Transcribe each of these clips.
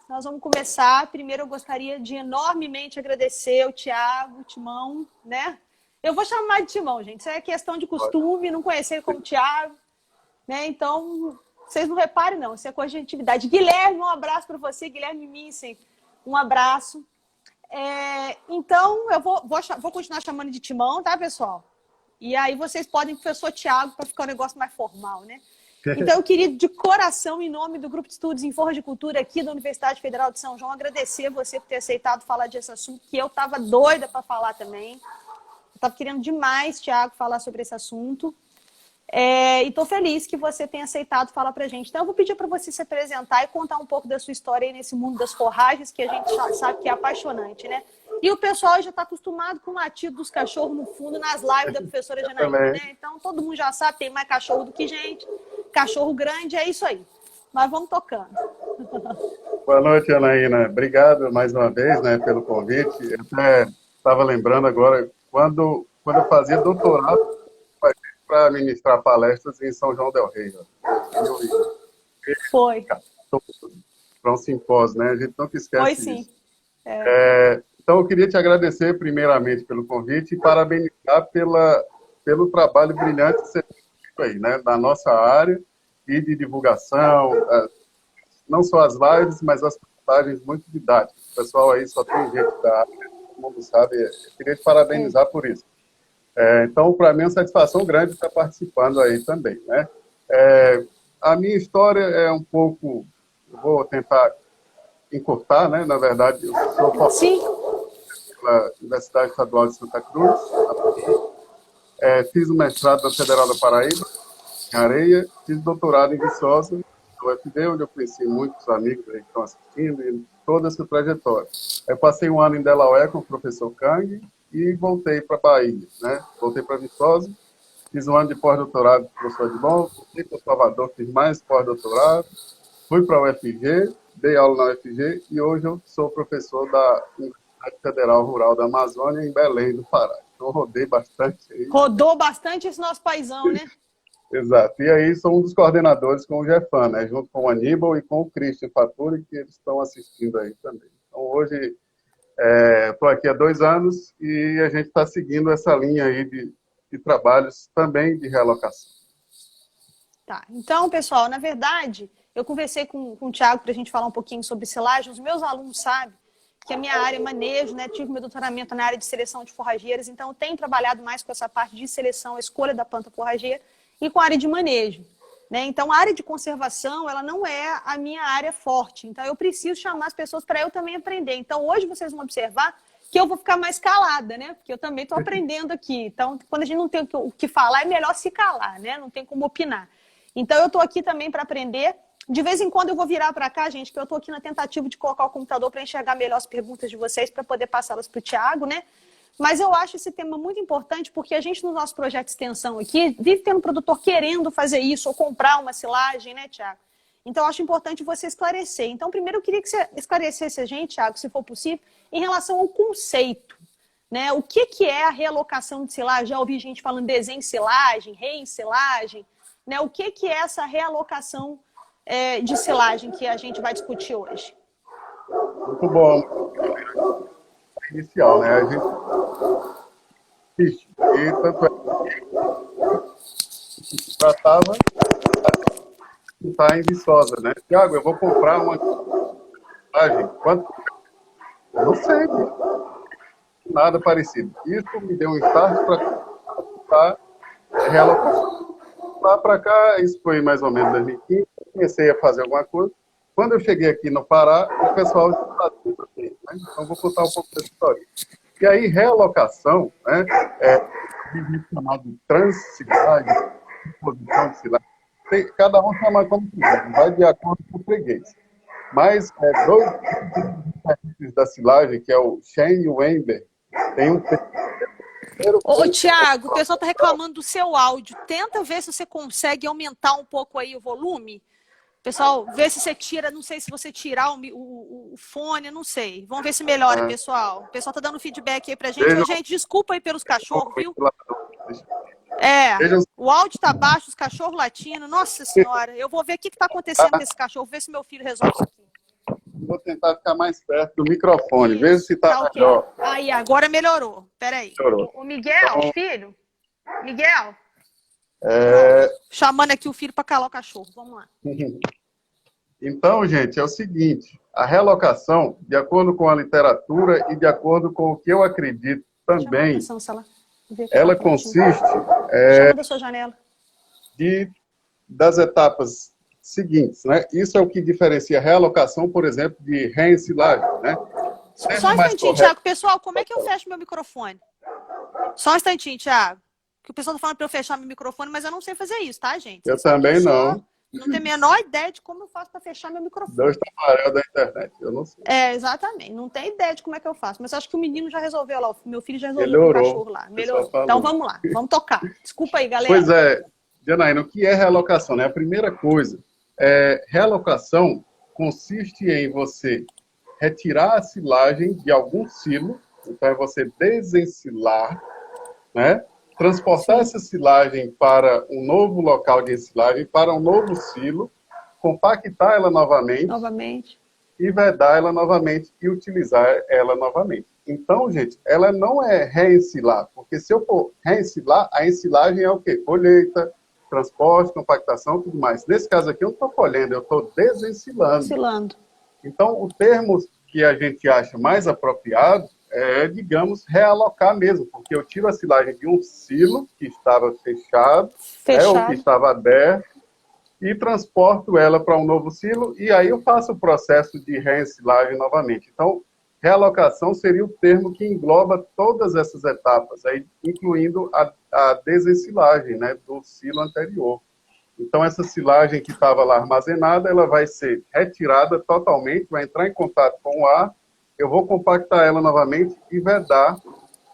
Nós vamos começar. Primeiro, eu gostaria de enormemente agradecer o Thiago, o Timão, né? Eu vou chamar de Timão, gente. Isso é questão de costume, não conhecer como Thiago, né? Então, vocês não reparem, não. Isso é coisa de atividade. Guilherme, um abraço para você. Guilherme Minsen, um abraço. Então, eu vou continuar chamando de Timão, tá, pessoal? E aí vocês podem, professor Thiago, para ficar um negócio mais formal, né? Então, eu queria, de coração, em nome do Grupo de Estudos em Forra de Cultura aqui da Universidade Federal de São João, agradecer você por ter aceitado falar desse assunto, que eu estava doida para falar também. Eu estava querendo demais, Thiago, falar sobre esse assunto. E estou feliz que você tenha aceitado falar para a gente. Então, eu vou pedir para você se apresentar e contar um pouco da sua história aí nesse mundo das forragens, que a gente já sabe que é apaixonante, né? E o pessoal já está acostumado com o latido dos cachorros no fundo, nas lives da professora Janaína, né? Então, todo mundo já sabe, tem mais cachorro do que gente. Cachorro grande, é isso aí. Mas vamos tocando. Boa noite, Anaína. Obrigado mais uma vez, né, pelo convite. Eu até estava lembrando agora, quando eu fazia doutorado, para ministrar palestras em São João del Rei. Foi. Para um simpósio, né? A gente nunca esquece Foi, disso. sim. Então, eu queria te agradecer primeiramente pelo convite e parabenizar pelo trabalho brilhante que você tem feito aí, né, na nossa área e de divulgação, não só as lives, mas as postagens muito didáticas. O pessoal aí só tem gente da área, todo mundo sabe. Eu queria te parabenizar por isso. Então, para mim, é uma satisfação grande estar participando aí também, né? A minha história é um pouco... Vou tentar encurtar, né? Na verdade, eu sou formado pela Universidade Estadual de Santa Cruz, fiz o mestrado na Federal da Paraíba, em Areia, fiz doutorado em Viçosa, no UFD, onde eu conheci muitos amigos aí que estão assistindo, e toda essa trajetória. Eu passei um ano em Delaware com o professor Kang e voltei para a Bahia, né? Voltei para Viçosa, fiz um ano de pós-doutorado com o professor Adilon, voltei para Salvador, fiz mais pós-doutorado, fui para a UFG, dei aula na UFG e hoje eu sou professor da Universidade Federal Rural da Amazônia, em Belém do Pará. Então, rodei bastante aí. Rodou bastante esse nosso paizão, né? Exato. E aí sou um dos coordenadores com o Jefan, né? Junto com o Aníbal e com o Christian Faturi, que eles estão assistindo aí também. Então, hoje, estou aqui há 2 anos e a gente está seguindo essa linha aí de trabalhos também de realocação. Tá. Então, pessoal, na verdade, eu conversei com o Thiago para a gente falar um pouquinho sobre silagem. Os meus alunos sabem que a minha área é manejo, né? Tive meu doutoramento na área de seleção de forrageiras, então eu tenho trabalhado mais com essa parte de seleção, a escolha da planta forrageira, e com a área de manejo, né? Então, a área de conservação, ela não é a minha área forte. Então, eu preciso chamar as pessoas para eu também aprender. Então, hoje vocês vão observar que eu vou ficar mais calada, né? Porque eu também estou aprendendo aqui. Então, quando a gente não tem o que falar, é melhor se calar, né? Não tem como opinar. Então, eu estou aqui também para aprender. De vez em quando eu vou virar para cá, gente, que eu estou aqui na tentativa de colocar o computador para enxergar melhor as perguntas de vocês, para poder passá-las para o Thiago, né? Mas eu acho esse tema muito importante, porque a gente, no nosso projeto de extensão aqui, vive tendo produtor querendo fazer isso, ou comprar uma silagem, né, Thiago? Então, eu acho importante você esclarecer. Então, primeiro, eu queria que você esclarecesse a gente, Thiago, se for possível, em relação ao conceito, né? O que é a realocação de silagem? Já ouvi gente falando desensilagem, reensilagem, né? O que é essa realocação de silagem que a gente vai discutir hoje? Muito bom. Inicial, né? A gente existe. E tanto que tratava de estar em Viçosa, né? Tiago, eu vou comprar uma silagem. Quanto? Eu não sei. Nada parecido. Isso me deu um start para realocação. Lá para cá, isso foi mais ou menos 2015, comecei a fazer alguma coisa. Quando eu cheguei aqui no Pará, o pessoal já fazia também, né? Então, vou contar um pouco dessa história. E aí, realocação, né, chamado de transsilagem, posição de silagem, cada um chama como quiser, vai de acordo com o freguês. Mas 2 tipos da silagem, que é o Shen e o Ember, tem um... Ô, Thiago, o pessoal está reclamando do seu áudio. Tenta ver se você consegue aumentar um pouco aí o volume. Pessoal, vê se você tira, não sei se você tirar o fone, não sei. Vamos ver se melhora, pessoal. O pessoal tá dando feedback aí pra gente. Ô, gente, desculpa aí pelos cachorros, viu? O áudio tá baixo, os cachorros latindo. Nossa Senhora, eu vou ver o que tá acontecendo com esse cachorro, ver se meu filho resolve isso aqui. vou tentar ficar mais perto do microfone. Veja se está ok. melhor. Aí, agora melhorou. Peraí. Melhorou. O Miguel, Então, filho. Miguel. É, Chamando aqui o filho para calar o cachorro. Vamos lá. Então, gente, é o seguinte, a realocação, de acordo com a literatura e de acordo com o que eu acredito também, ela consiste Chama da sua janela. das etapas seguintes, né? Isso é o que diferencia a realocação, por exemplo, de reensilagem, né? Só um instantinho, Thiago. Pessoal, como é que eu fecho meu microfone? Só um instantinho, Thiago. Que o pessoal tá falando para eu fechar meu microfone, mas eu não sei fazer isso, tá, gente? Eu também não. Não tenho a menor ideia de como eu faço para fechar meu microfone. Deus tamanho da internet, eu não sei. Exatamente. Não tenho ideia de como é que eu faço. Mas acho que o menino já resolveu lá. O meu filho já resolveu com o cachorro lá. Melhorou. Então vamos lá. Vamos tocar. Desculpa aí, galera. Pois é, Janaína, o que é realocação? Né? A primeira coisa, realocação consiste em você retirar a silagem de algum silo, então é você desensilar, né? Transportar essa silagem para um novo local de ensilagem, para um novo silo, compactar ela novamente e vedar ela novamente e utilizar ela novamente. Então, gente, ela não é reensilar, porque se eu for reensilar, a ensilagem é o quê? Colheita, transporte, compactação, tudo mais. Nesse caso aqui, eu não estou colhendo, eu estou desensilando. Então, o termo que a gente acha mais apropriado digamos, realocar mesmo, porque eu tiro a silagem de um silo que estava fechado. Ou que estava aberto, e transporto ela para um novo silo, e aí eu faço o processo de reensilagem novamente. Então, realocação seria o termo que engloba todas essas etapas, aí, incluindo a desensilagem, né, do silo anterior. Então, essa silagem que estava lá armazenada, ela vai ser retirada totalmente, vai entrar em contato com o ar, eu vou compactar ela novamente e vedar,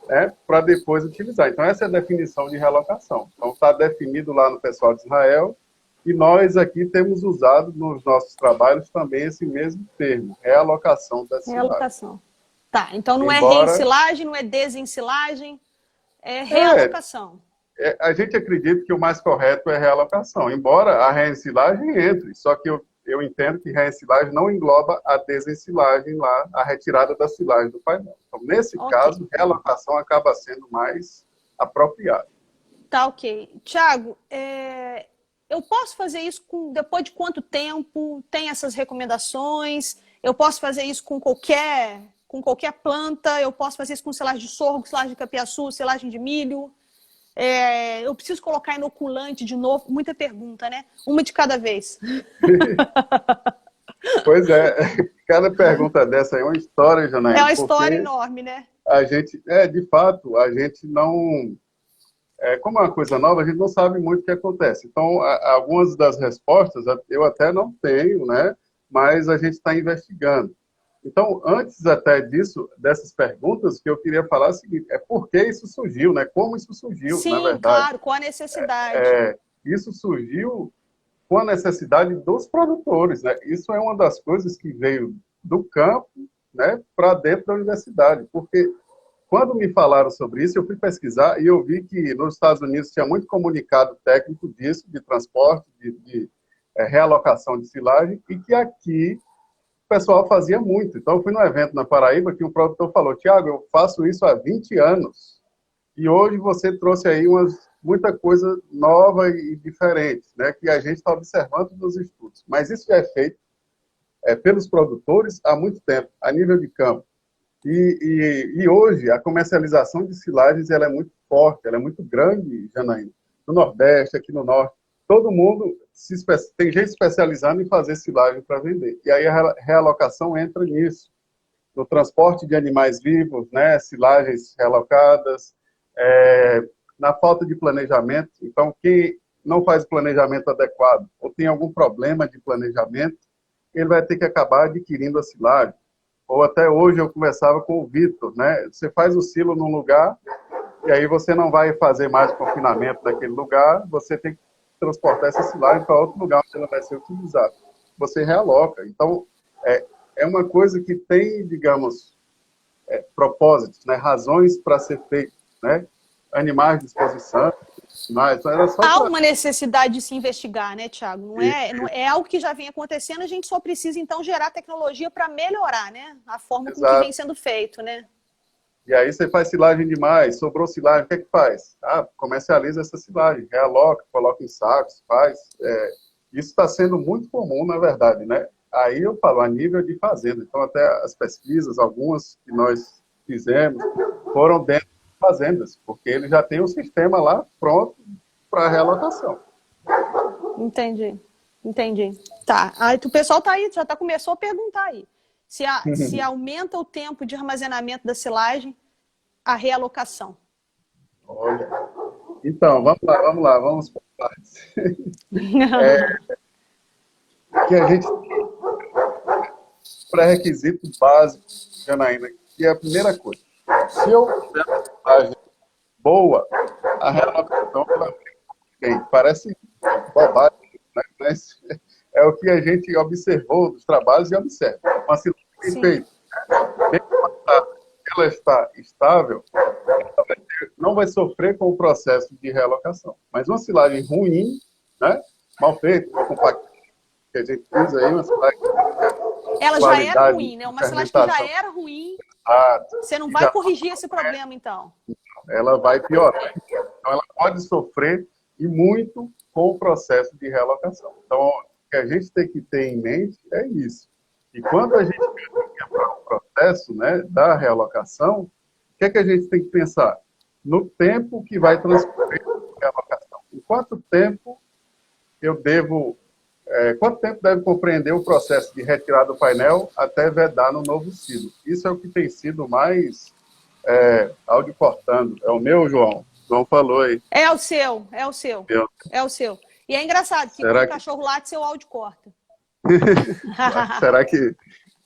né, para depois utilizar. Então, essa é a definição de realocação. Então, está definido lá no pessoal de Israel, e nós aqui temos usado nos nossos trabalhos também esse mesmo termo, realocação da silagem. Realocação. Tá, então não é reensilagem, não é desensilagem, é realocação. A gente acredita que o mais correto é realocação, embora a reensilagem entre, só que eu entendo que reensilagem não engloba a desensilagem lá, a retirada da silagem do painel. Então, nesse caso, realocação acaba sendo mais apropriado. Tá, ok. Thiago, eu posso fazer isso depois de quanto tempo? Tem essas recomendações? Eu posso fazer isso com qualquer planta? Eu posso fazer isso com silagem de sorgo, silagem de capiaçu, silagem de milho? Eu preciso colocar inoculante de novo? Muita pergunta, né? Uma de cada vez. Pois é, cada pergunta dessa é uma história, Janaína. É uma história enorme, né? A gente, de fato, a gente não... como é uma coisa nova, a gente não sabe muito o que acontece. Então, algumas das respostas eu até não tenho, né? Mas a gente está investigando. Então, antes até dessas perguntas, que eu queria falar o seguinte, por que isso surgiu, né? Como isso surgiu, sim, na verdade. Claro, com a necessidade. Isso surgiu com a necessidade dos produtores, né? Isso é uma das coisas que veio do campo, né, para dentro da universidade, porque quando me falaram sobre isso, eu fui pesquisar e eu vi que nos Estados Unidos tinha muito comunicado técnico disso, de transporte, de realocação de silagem, e que aqui o pessoal fazia muito. Então, eu fui num evento na Paraíba que um produtor falou, Thiago, eu faço isso há 20 anos, e hoje você trouxe aí muita coisa nova e diferente, né, que a gente está observando nos estudos. Mas isso já é feito pelos produtores há muito tempo, a nível de campo. E hoje, a comercialização de silagens ela é muito forte, ela é muito grande, Janaína. No Nordeste, aqui no Norte, todo mundo tem gente especializando em fazer silagem para vender. E aí a realocação entra nisso. No transporte de animais vivos, né, silagens realocadas, na falta de planejamento. Então, quem não faz planejamento adequado ou tem algum problema de planejamento, ele vai ter que acabar adquirindo a silagem. Ou até hoje eu conversava com o Vitor, né? Você faz o silo num lugar e aí você não vai fazer mais o confinamento daquele lugar, você tem que transportar essa silagem para outro lugar onde ela vai ser utilizada. Você realoca. Então, é uma coisa que tem, digamos, propósitos, né? Razões para ser feito, né? Animais de exposição, Mas então era só Há para... uma necessidade de se investigar, né, Thiago? Não é algo que já vem acontecendo, a gente só precisa, então, gerar tecnologia para melhorar, né? A forma com que vem Exato. sendo feito, né? E aí você faz silagem demais, sobrou silagem, o que é que faz? Ah, comercializa essa silagem, realoca, coloca em sacos, faz. Isso está sendo muito comum, na verdade, né? Aí eu falo, a nível de fazenda. Então, até as pesquisas, algumas que nós fizemos, foram dentro de fazendas, porque ele já tem um sistema lá pronto para realocação. Entendi, entendi. Tá. Aí o pessoal tá aí, começou a perguntar aí. Se aumenta o tempo de armazenamento da silagem, a realocação. Olha. Então, vamos por partes. Que a gente pré-requisito básico, Janaína, que é a primeira coisa. Se eu tiver uma silagem boa, a realocação ela vem. Parece bobagem, né? Mas é o que a gente observou dos trabalhos e observa. Uma silagem bem feita, bem plantada, ela está estável, não vai sofrer com o processo de realocação. Mas uma silagem ruim, né, mal feita, mal compactada, que a gente usa aí, uma silagem ela já era ruim, né? Uma silagem que já fermentação, era ruim, exata, você não que vai já corrigir esse problema, então. ela vai piorar. Então, ela pode sofrer e muito com o processo de realocação. Então, o que a gente tem que ter em mente é isso. E quando a gente caminha para o processo, né, da realocação, o que é que a gente tem que pensar? No tempo que vai transcorrer a realocação. Em quanto tempo quanto tempo deve compreender o processo de retirar do painel até vedar no novo silo? Isso é o que tem sido mais áudio cortando. É o meu, João? João falou aí. É o seu, é o seu. Meu. É o seu. E é engraçado que Será quando o que... cachorro late, seu áudio corta. Será que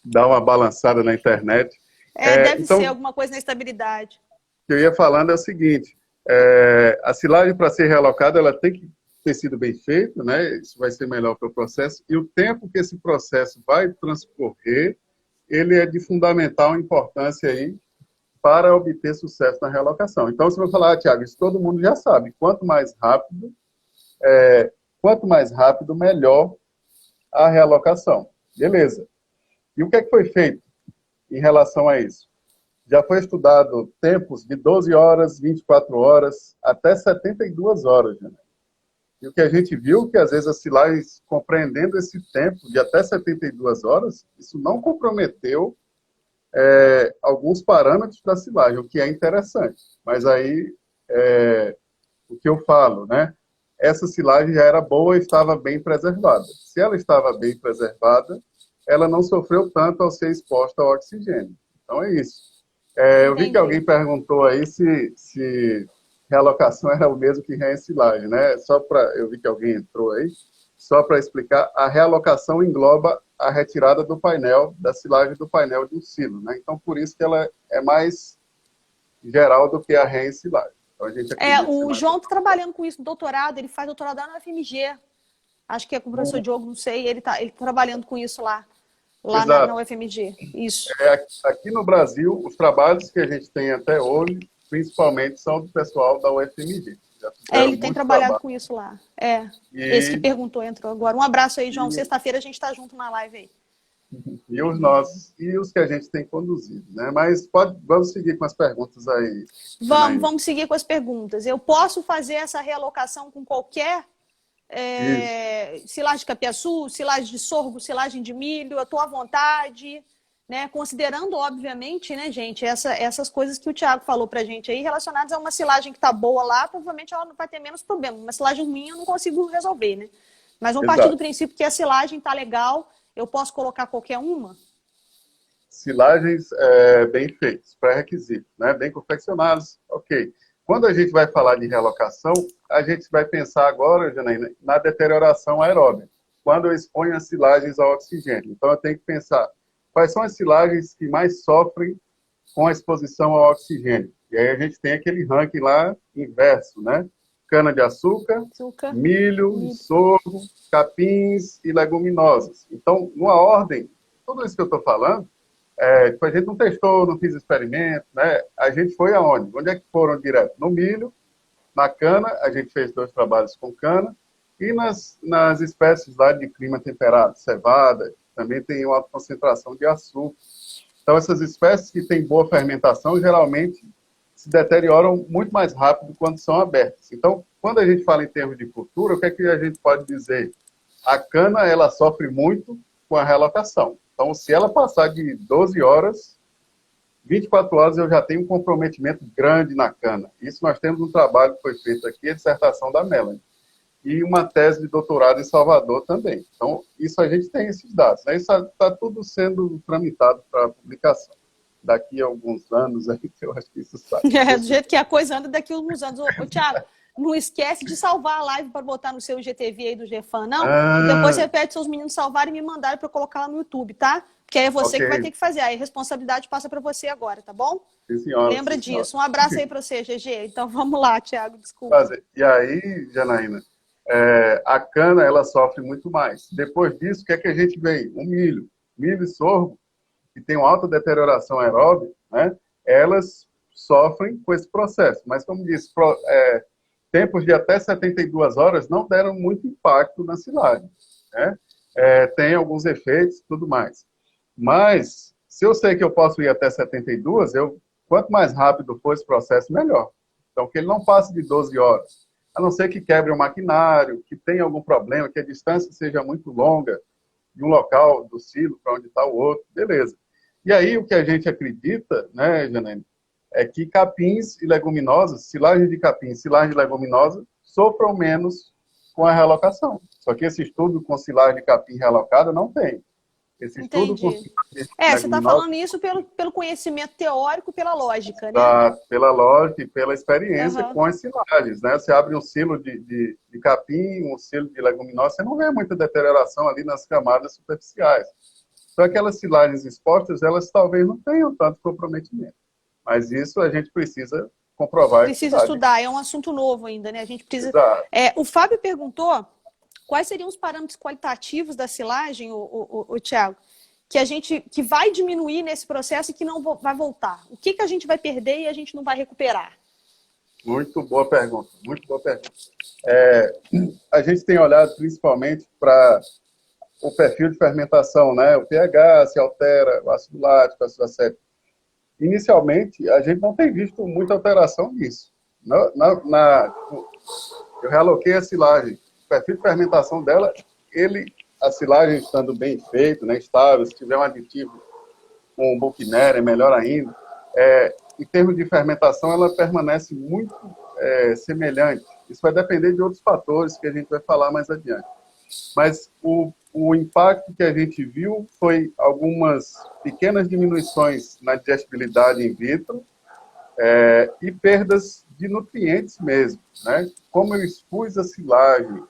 dá uma balançada na internet? Deve Então, ser alguma coisa na estabilidade. o que eu ia falando é o seguinte, a silagem para ser realocada, ela tem que ter sido bem feita, né? Isso vai ser melhor para o processo, e o tempo que esse processo vai transcorrer, ele é de fundamental importância aí para obter sucesso na realocação. Então, você vai falar, Thiago, isso todo mundo já sabe, quanto mais rápido, melhor a realocação. Beleza. E o que é que foi feito em relação a isso? Já foi estudado tempos de 12 horas, 24 horas, até 72 horas. Né? E o que a gente viu que, às vezes, as silagens, compreendendo esse tempo de até 72 horas, isso não comprometeu alguns parâmetros da silagem, o que é interessante. Mas aí, o que eu falo, né? Essa silagem já era boa e estava bem preservada. Se ela estava bem preservada, ela não sofreu tanto ao ser exposta ao oxigênio. Então é isso. Eu vi que alguém perguntou aí se realocação era o mesmo que reensilagem, né? Eu vi que alguém entrou aí. Só para explicar, a realocação engloba a retirada do painel, da silagem do painel de um silo, né? Então, por isso que ela é mais geral do que a reensilagem. Então, a gente o João está trabalhando com isso no doutorado, ele faz doutorado lá na UFMG. Acho que é com o professor Diogo, não sei, ele tá trabalhando com isso lá na UFMG. Isso. Aqui no Brasil, os trabalhos que a gente tem até hoje, principalmente, são do pessoal da UFMG. Ele tem trabalhado com isso lá. Esse que perguntou entrou agora. Um abraço aí, João. Sexta-feira a gente está junto na live aí. E os nossos, e os que a gente tem conduzido, né? Mas vamos seguir com as perguntas aí. Vamos seguir com as perguntas. Eu posso fazer essa realocação com qualquer silagem de capiaçu, silagem de sorgo, silagem de milho, eu estou à vontade, né? Considerando, obviamente, né, gente, essas coisas que o Thiago falou pra gente aí, relacionadas a uma silagem que tá boa lá, provavelmente ela vai ter menos problema. Uma silagem ruim eu não consigo resolver, né? Mas vamos partir do princípio que a silagem tá legal, eu posso colocar qualquer uma? Silagens bem feitas, pré-requisitos, né? Bem confeccionados, ok. Quando a gente vai falar de realocação, a gente vai pensar agora, Janaína, na deterioração aeróbica, quando eu exponho as silagens ao oxigênio. Então, eu tenho que pensar quais são as silagens que mais sofrem com a exposição ao oxigênio. E aí a gente tem aquele ranking lá inverso, né? Cana-de-açúcar, milho, sorgo, capins e leguminosas. Então, numa ordem, tudo isso que eu estou falando, a gente não testou, não fiz experimento, né? A gente foi aonde? Onde é que foram direto? No milho, Na cana, a gente fez 2 trabalhos com cana, e nas espécies lá de clima temperado, cevada, também tem uma alta concentração de açúcar. Então, essas espécies que têm boa fermentação, geralmente se deterioram muito mais rápido quando são abertas. Então, quando a gente fala em termos de cultura, o que é que a gente pode dizer? A cana, ela sofre muito com a relocação. Então, se ela passar de 12 horas, 24 horas eu já tenho um comprometimento grande na cana. Isso nós temos um trabalho que foi feito aqui, a dissertação da Melanie, e uma tese de doutorado em Salvador também. Então, isso a gente tem esses dados, né? Isso está tudo sendo tramitado para publicação. Daqui a alguns anos, aí, eu acho que isso sai. Do jeito que a coisa anda, daqui a alguns anos. Ô, Thiago, não esquece de salvar a live para botar no seu IGTV aí do GFAN, não? E depois você pede seus meninos salvarem e me mandarem para eu colocar lá no YouTube, tá? Porque aí é você que vai ter que fazer. Aí a responsabilidade passa para você agora, tá bom? Sim, senhora, lembra sim, disso. senhora. Um abraço aí para você, GG. Então vamos lá, Thiago, desculpa. E aí, Janaína, a cana, ela sofre muito mais. Depois disso, o que é que a gente vê? O milho. Milho e sorgo, que tem uma alta deterioração aeróbica, né? Elas sofrem com esse processo. Mas, como disse, tempos de até 72 horas não deram muito impacto na silagem, né? Tem alguns efeitos e tudo mais. Mas, se eu sei que eu posso ir até 72, quanto mais rápido for esse processo, melhor. Então, que ele não passe de 12 horas. A não ser que quebre o maquinário, que tenha algum problema, que a distância seja muito longa de um local do silo para onde está o outro, beleza. E aí, o que a gente acredita, né, Janaína, é que capins e leguminosas, silagem de capim e silagem de leguminosa, sofram menos com a realocação. Só que esse estudo com silagem de capim realocada não tem. Esse estudo com você está falando isso pelo conhecimento teórico, pela lógica, né? Pela lógica e pela experiência com as silagens, né? Você abre um silo de capim, um silo de leguminosa, você não vê muita deterioração ali nas camadas superficiais. Então, aquelas silagens expostas, elas talvez não tenham tanto comprometimento. Mas isso a gente precisa comprovar. Precisa estudar, é um assunto novo ainda, né? A gente precisa... o Fábio perguntou quais seriam os parâmetros qualitativos da silagem, o Thiago, que vai diminuir nesse processo e que não vai voltar. O que a gente vai perder e a gente não vai recuperar? Muito boa pergunta, muito boa pergunta. A gente tem olhado principalmente para o perfil de fermentação, né? O pH se altera, o ácido lático, o ácido acético. Inicialmente, a gente não tem visto muita alteração nisso. Eu realoquei a silagem. O perfil de fermentação dela, a silagem estando bem feito, né, estável, se tiver um aditivo com Buchnera, é melhor ainda. Em termos de fermentação, ela permanece muito semelhante. Isso vai depender de outros fatores que a gente vai falar mais adiante. Mas o impacto que a gente viu foi algumas pequenas diminuições na digestibilidade in vitro e perdas de nutrientes mesmo, né? Como eu expus a silagem,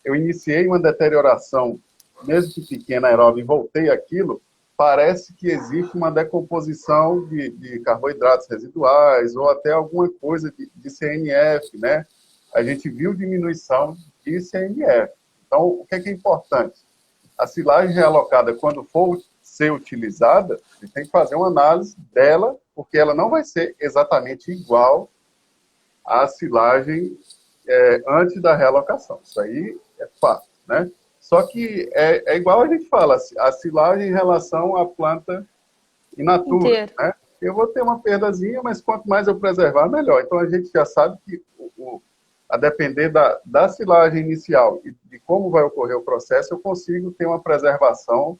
eu iniciei uma deterioração, mesmo que pequena, aeróbica, e voltei àquilo, parece que existe uma decomposição de carboidratos residuais ou até alguma coisa de CNF, né? A gente viu diminuição de CNF. Então, o que é importante? A silagem realocada, quando for ser utilizada, a gente tem que fazer uma análise dela, porque ela não vai ser exatamente igual à silagem antes da realocação. Isso aí é fato, né? Só que é igual a gente fala, a silagem em relação à planta in natura, né? Eu vou ter uma perdazinha, mas quanto mais eu preservar, melhor. Então, a gente já sabe que, a depender da silagem inicial e de como vai ocorrer o processo, eu consigo ter uma preservação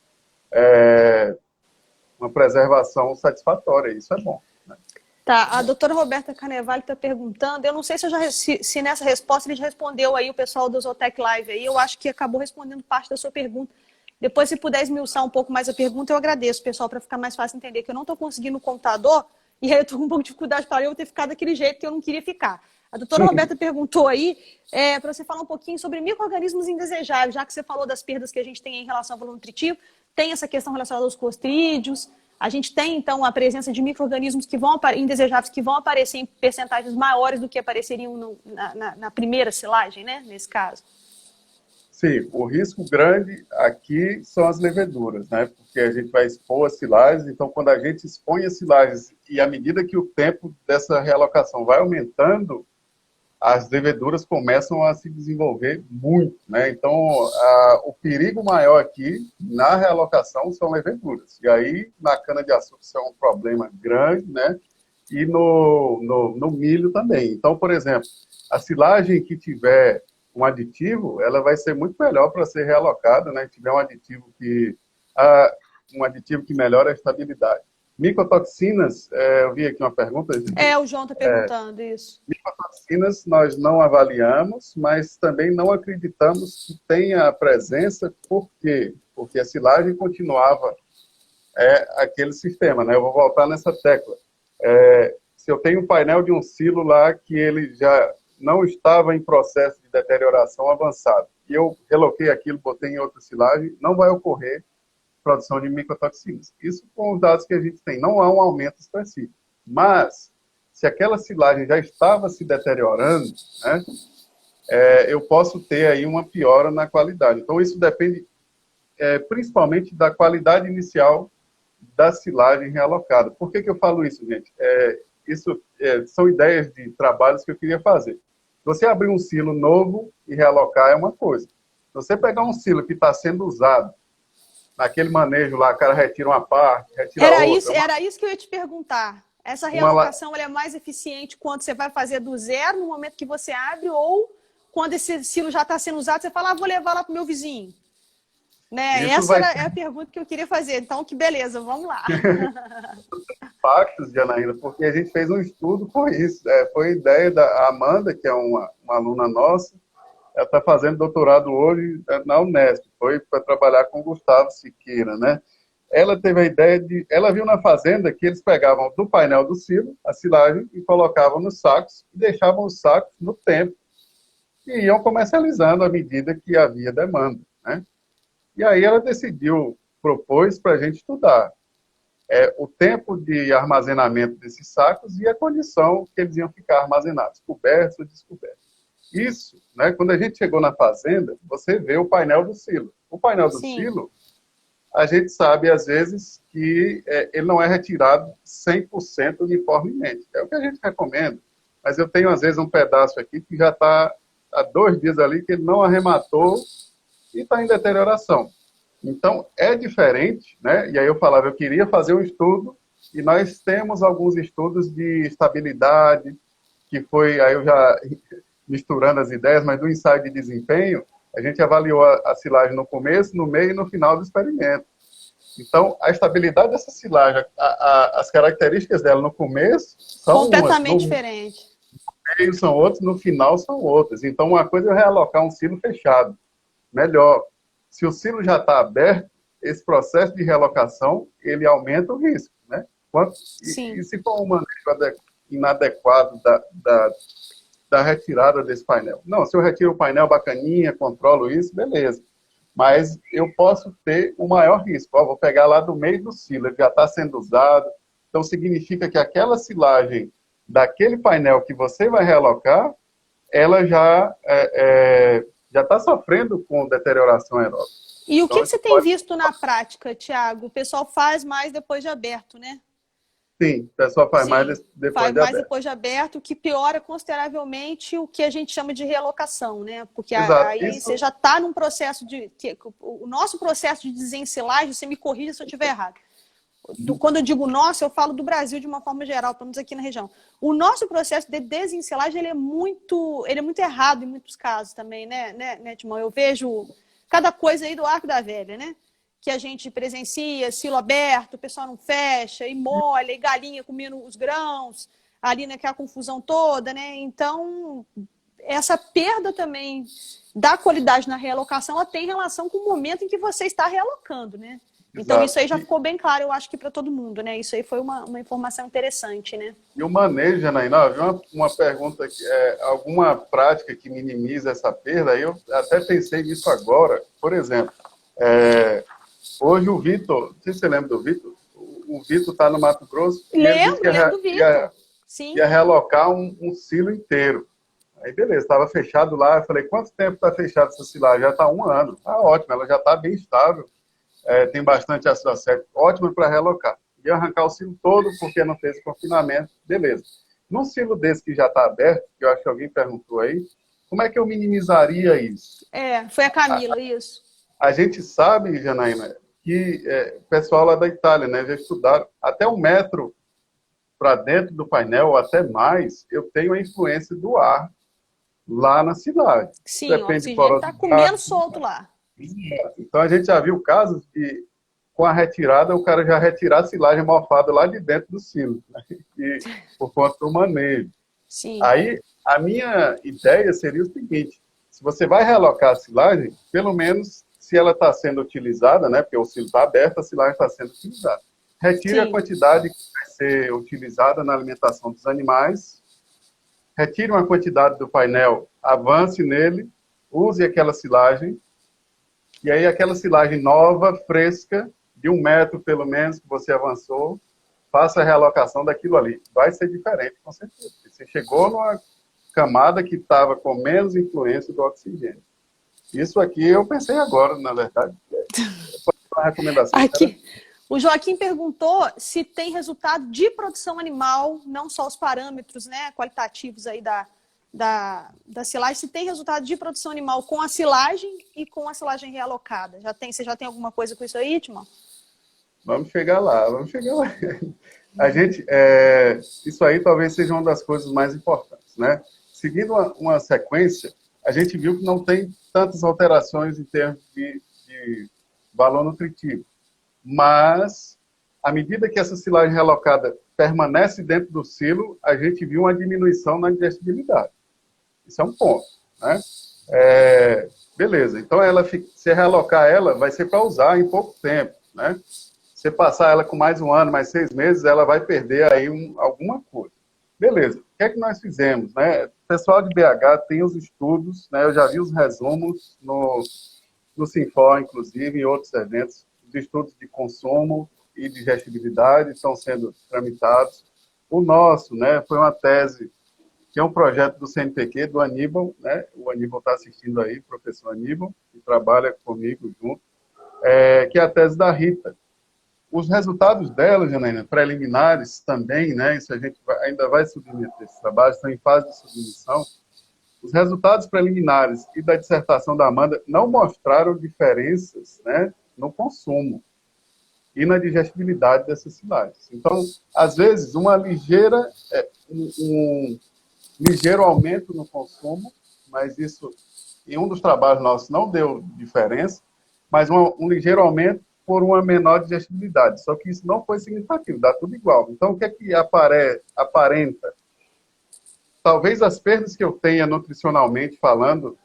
satisfatória. Isso é bom, né? Tá, a doutora Roberta Carnevale está perguntando, eu não sei se nessa resposta ele já respondeu aí o pessoal do Zootech Live aí, eu acho que acabou respondendo parte da sua pergunta. Depois, se puder esmiuçar um pouco mais a pergunta, eu agradeço, pessoal, para ficar mais fácil entender, que eu não estou conseguindo o computador, e aí eu estou com um pouco de dificuldade para eu ter ficado daquele jeito que eu não queria ficar. A doutora Roberta perguntou aí, para você falar um pouquinho sobre micro-organismos indesejáveis, já que você falou das perdas que a gente tem em relação ao valor nutritivo, tem essa questão relacionada aos clostrídeos, a gente tem, então, a presença de micro-organismos indesejáveis que vão aparecer em percentagens maiores do que apareceriam na primeira silagem, né, nesse caso. Sim, o risco grande aqui são as leveduras, né? Porque a gente vai expor as silagens, então quando a gente expõe as silagens e à medida que o tempo dessa realocação vai aumentando, as leveduras começam a se desenvolver muito, né? Então, o perigo maior aqui na realocação são leveduras. E aí, na cana-de-açúcar, isso é um problema grande, né? E no milho também. Então, por exemplo, a silagem que tiver um aditivo, ela vai ser muito melhor para ser realocada, né? Se tiver um aditivo que melhora a estabilidade. Micotoxinas, eu vi aqui uma pergunta. O João está perguntando isso. Micotoxinas nós não avaliamos, mas também não acreditamos que tenha a presença. Por quê? Porque a silagem continuava aquele sistema, né? Eu vou voltar nessa tecla. Se eu tenho um painel de um silo lá que ele já não estava em processo de deterioração avançado, e eu reloquei aquilo, botei em outra silagem, não vai ocorrer produção de micotoxinas. Isso com os dados que a gente tem. Não há um aumento expressivo. Mas, se aquela silagem já estava se deteriorando, né, eu posso ter aí uma piora na qualidade. Então, isso depende principalmente da qualidade inicial da silagem realocada. Por que eu falo isso, gente? Isso são ideias de trabalhos que eu queria fazer. Você abrir um silo novo e realocar é uma coisa. Se você pegar um silo que está sendo usado, naquele manejo lá, o cara retira uma parte, retira outra. Era isso que eu ia te perguntar. Essa realocação ela é mais eficiente quando você vai fazer do zero, no momento que você abre, ou quando esse silo já está sendo usado, você fala, vou levar lá para o meu vizinho. Né? Essa é a pergunta que eu queria fazer. Então, que beleza, vamos lá. Impactos, Janaína, porque a gente fez um estudo com isso. Foi ideia da Amanda, que é uma aluna nossa. Ela está fazendo doutorado hoje na Unesp. Foi para trabalhar com o Gustavo Siqueira, né? Ela teve a ideia ela viu na fazenda que eles pegavam do painel do silo, a silagem, e colocavam nos sacos, e deixavam os sacos no tempo. E iam comercializando à medida que havia demanda, né? E aí ela propôs para a gente estudar o tempo de armazenamento desses sacos e a condição que eles iam ficar armazenados, cobertos ou descobertos. Isso, né, quando a gente chegou na fazenda, você vê o painel do silo. O painel do silo, a gente sabe, às vezes, que ele não é retirado 100% uniformemente. É o que a gente recomenda. Mas eu tenho, às vezes, um pedaço aqui que já está há 2 dias ali, que ele não arrematou e está em deterioração. Então, é diferente, né? E aí eu falava, eu queria fazer um estudo, e nós temos alguns estudos de estabilidade, que foi, aí eu já misturando as ideias, mas do ensaio de desempenho, a gente avaliou a silagem no começo, no meio e no final do experimento. Então, a estabilidade dessa silagem, as características dela no começo são completamente diferentes. No meio são outras, no final são outras. Então, uma coisa é realocar um silo fechado. Melhor. Se o silo já está aberto, esse processo de realocação, ele aumenta o risco, né? E se for um manejo inadequado da retirada desse painel? Não, se eu retiro o painel bacaninha, controlo isso, beleza. Mas eu posso ter um maior risco. Vou pegar lá do meio do silo, ele já está sendo usado. Então, significa que aquela silagem daquele painel que você vai realocar, ela já está sofrendo com deterioração aeróbica. E o que você tem visto na prática, Tiago? O pessoal faz mais depois de aberto, né? Sim, o pessoal faz mais depois de aberto, o que piora consideravelmente o que a gente chama de realocação, né? Porque aí você já está num processo o nosso processo de desensilagem, você me corrija se eu estiver errado. Quando eu digo nosso, eu falo do Brasil de uma forma geral, estamos aqui na região. O nosso processo de desensilagem ele é muito errado em muitos casos também, né, Timão? Eu vejo cada coisa aí do arco da velha, né? Que a gente presencia, silo aberto, o pessoal não fecha, e molha, e galinha comendo os grãos, ali naquela confusão toda, né? Então, essa perda também da qualidade na realocação, ela tem relação com o momento em que você está realocando, né? Então, Exato. Isso aí já ficou bem claro, eu acho que para todo mundo, né? Isso aí foi uma informação interessante, né? E o manejo, Janaína, eu vi uma pergunta, alguma prática que minimiza essa perda, aí eu até pensei nisso agora. Por exemplo, hoje o Vitor, não sei se você lembra do Vitor, o Vitor está no Mato Grosso. Lembro do Vitor. Sim. Ia realocar um silo inteiro. Aí, beleza, estava fechado lá. Eu falei, quanto tempo está fechado essa silagem? Já está 1 ano. Tá ótimo, ela já está bem estável. Tem bastante ácido acético. Ótimo para realocar. Ia arrancar o silo todo porque não fez confinamento. Beleza. Num silo desse que já está aberto, que eu acho que alguém perguntou aí, como é que eu minimizaria isso? Foi a Camila, isso. A gente sabe, Janaína, que o pessoal lá da Itália, né, já estudaram até 1 metro para dentro do painel, ou até mais, eu tenho a influência do ar lá na cidade. Sim, o Depende de oxigênio está comendo solto lá. Então, a gente já viu casos que, com a retirada, o cara já retirar a silagem mofada lá de dentro do silo, né? E, por conta do manejo. Sim. Aí, a minha ideia seria o seguinte, se você vai realocar a silagem, pelo menos, se ela está sendo utilizada, né, porque o silo está aberto, a silagem está sendo utilizada. Retire Sim. a quantidade que vai ser utilizada na alimentação dos animais, retire uma quantidade do painel, avance nele, use aquela silagem, e aí aquela silagem nova, fresca, de 1 metro pelo menos, que você avançou, faça a realocação daquilo ali. Vai ser diferente, com certeza. Você chegou numa camada que estava com menos influência do oxigênio. Isso aqui eu pensei agora, na verdade. Uma recomendação. Aqui. O Joaquim perguntou se tem resultado de produção animal, não só os parâmetros, né, qualitativos aí da silagem, se tem resultado de produção animal com a silagem e com a silagem realocada. Você já tem alguma coisa com isso aí, Timão? Vamos chegar lá, vamos chegar lá. A gente, isso aí talvez seja uma das coisas mais importantes, né? Seguindo uma sequência, a gente viu que não tem tantas alterações em termos de valor nutritivo. Mas, à medida que essa silagem relocada permanece dentro do silo, a gente viu uma diminuição na digestibilidade. Isso é um ponto, né? Beleza, então se realocar ela, vai ser para usar em pouco tempo, né? Se passar ela com mais 1 ano, mais 6 meses, ela vai perder aí alguma coisa. Beleza, o que é que nós fizemos, né? O pessoal de BH tem os estudos, né? Eu já vi os resumos no Sinfor, inclusive, em outros eventos, os estudos de consumo e digestibilidade estão sendo tramitados. O nosso, né, foi uma tese, que é um projeto do CNPq, do Aníbal, né? O Aníbal está assistindo aí, o professor Aníbal, que trabalha comigo junto, que é a tese da Rita. Os resultados dela, Janaína, preliminares também, né? Isso a gente ainda vai submeter esse trabalho, estão em fase de submissão. Os resultados preliminares e da dissertação da Amanda não mostraram diferenças, né, no consumo e na digestibilidade dessas silagens. Então, às vezes, um ligeiro aumento no consumo, mas isso, em um dos trabalhos nossos, não deu diferença, mas um ligeiro aumento por uma menor digestibilidade. Só que isso não foi significativo, dá tudo igual. Então, o que é que aparenta? Talvez as perdas que eu tenha nutricionalmente falando,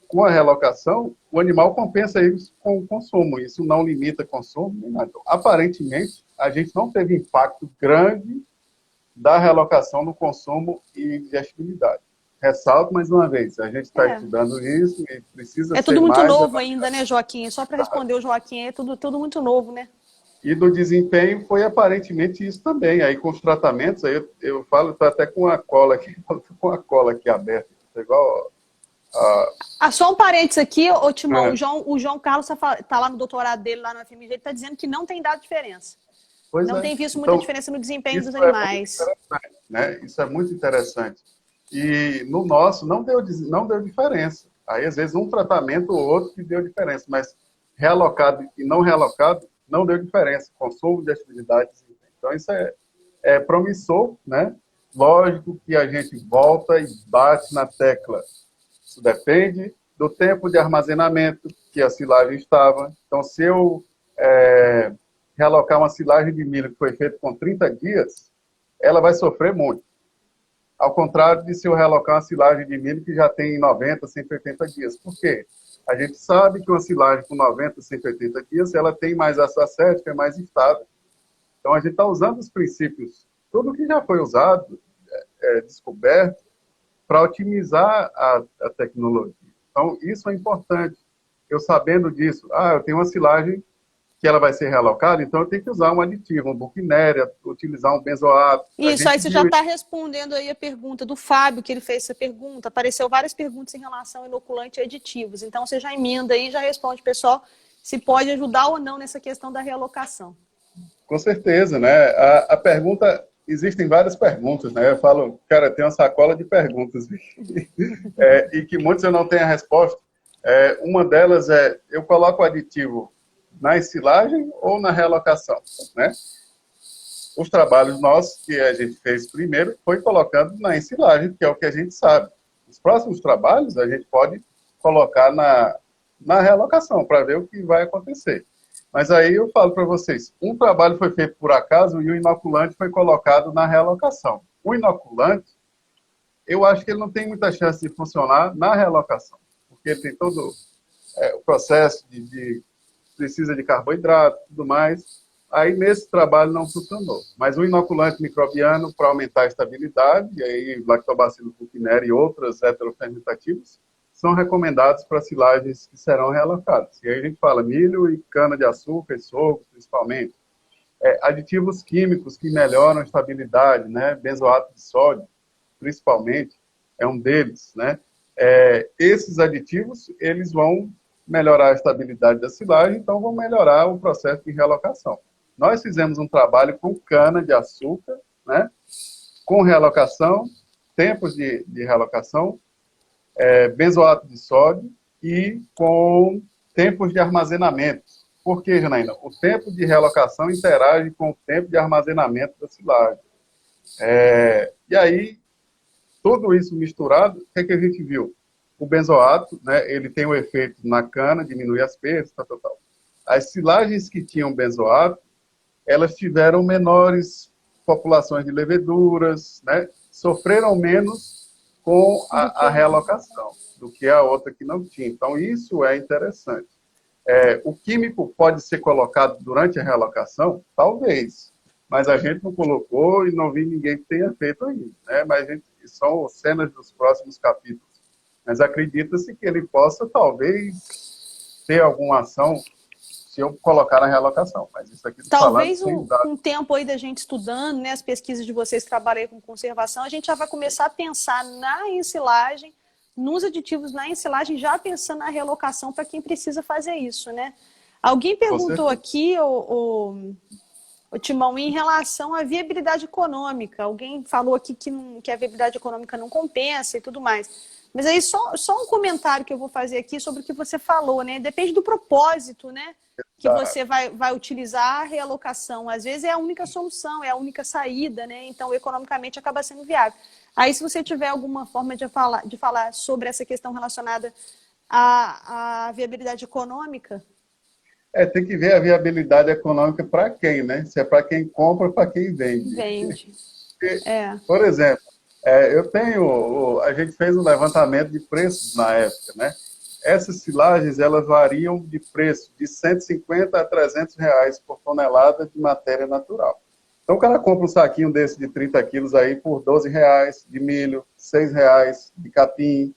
com a relocação, o animal compensa isso com o consumo. Isso não limita consumo, nem nada. Então, aparentemente, a gente não teve impacto grande da relocação no consumo e digestibilidade. Ressalto mais uma vez, a gente está estudando isso e precisa ser mais... É tudo muito novo ainda, né, Joaquim? Só para responder o Joaquim, é tudo muito novo, né? E do desempenho foi aparentemente isso também. Aí com os tratamentos, aí eu falo, estou até com a cola aqui aberta. Igual só um parênteses aqui, ô Timão, o João Carlos está lá no doutorado dele, lá no FMG, ele está dizendo que não tem dado diferença. Não tem visto muita diferença no desempenho dos animais. Né? Isso é muito interessante. E no nosso não deu diferença. Aí, às vezes, um tratamento ou outro que deu diferença, mas realocado e não realocado, não deu diferença. Consumo de atividade. Então, isso é promissor, né? Lógico que a gente volta e bate na tecla. Isso depende do tempo de armazenamento que a silagem estava. Então, se eu realocar uma silagem de milho que foi feita com 30 dias, ela vai sofrer muito. Ao contrário de se eu realocar uma silagem de milho que já tem 90, 180 dias. Por quê? A gente sabe que uma silagem com 90, 180 dias, ela tem mais ácido acético, é mais estável. Então, a gente está usando os princípios, tudo que já foi usado, descoberto, para otimizar a tecnologia. Então, isso é importante. Eu sabendo disso, eu tenho uma silagem que ela vai ser realocada, então eu tenho que usar um aditivo, um buquinéria, utilizar um benzoato. Isso, aí você já está respondendo aí a pergunta do Fábio, que ele fez essa pergunta. Apareceu várias perguntas em relação ao inoculante e aditivos. Então, você já emenda aí e já responde, pessoal, se pode ajudar ou não nessa questão da realocação. Com certeza, né? A pergunta existem várias perguntas, né? Eu falo, cara, tem uma sacola de perguntas e que muitos eu não tenho a resposta. Uma delas é, eu coloco o aditivo na ensilagem ou na realocação, né? Os trabalhos nossos que a gente fez primeiro foi colocando na ensilagem, que é o que a gente sabe. Os próximos trabalhos a gente pode colocar na realocação para ver o que vai acontecer. Mas aí eu falo para vocês, um trabalho foi feito por acaso e o inoculante foi colocado na realocação. O inoculante, eu acho que ele não tem muita chance de funcionar na realocação, porque ele tem todo o processo precisa de carboidrato e tudo mais. Aí nesse trabalho não funcionou. Mas o inoculante microbiano, para aumentar a estabilidade, e aí Lactobacillus buckineri e outras heterofermentativas, são recomendados para silagens que serão realocadas. E aí a gente fala milho e cana-de-açúcar e sorgo, principalmente. Aditivos químicos que melhoram a estabilidade, né? Benzoato de sódio, principalmente, é um deles, né? Esses aditivos, eles vão melhorar a estabilidade da silagem, então vão melhorar o processo de realocação. Nós fizemos um trabalho com cana-de-açúcar, né? Com realocação, tempos de realocação, benzoato de sódio e com tempos de armazenamento. Por quê, Janaína? O tempo de realocação interage com o tempo de armazenamento da silagem. E aí, tudo isso misturado, o que é que a gente viu? O benzoato, né, ele tem um efeito na cana, diminui as perdas, tal. As silagens que tinham benzoato, elas tiveram menores populações de leveduras, né, sofreram menos com a realocação do que a outra que não tinha. Então, isso é interessante. O químico pode ser colocado durante a realocação? Talvez. Mas a gente não colocou e não vi ninguém que tenha feito ainda. Né? Mas são cenas dos próximos capítulos. Mas acredita-se que ele possa, talvez, ter alguma ação se eu colocar na realocação. Mas isso aqui talvez um tempo aí da gente estudando, né, as pesquisas de vocês que trabalham com conservação, a gente já vai começar a pensar na ensilagem, nos aditivos na ensilagem, já pensando na realocação para quem precisa fazer isso, né? Alguém perguntou aqui, o Timão, em relação à viabilidade econômica. Alguém falou aqui que a viabilidade econômica não compensa e tudo mais. Mas aí só um comentário que eu vou fazer aqui sobre o que você falou, né? Depende do propósito, né? Que você vai utilizar a realocação. Às vezes é a única solução, é a única saída, né? Então, economicamente, acaba sendo viável. Aí, se você tiver alguma forma de falar sobre essa questão relacionada à viabilidade econômica... tem que ver a viabilidade econômica para quem, né? Se é para quem compra ou para quem vende. Porque, por exemplo, a gente fez um levantamento de preços na época, né? Essas silagens, elas variam de preço de 150 a 300 reais por tonelada de matéria natural. Então, o cara compra um saquinho desse de 30 quilos aí por 12 reais de milho, 6 reais de capim.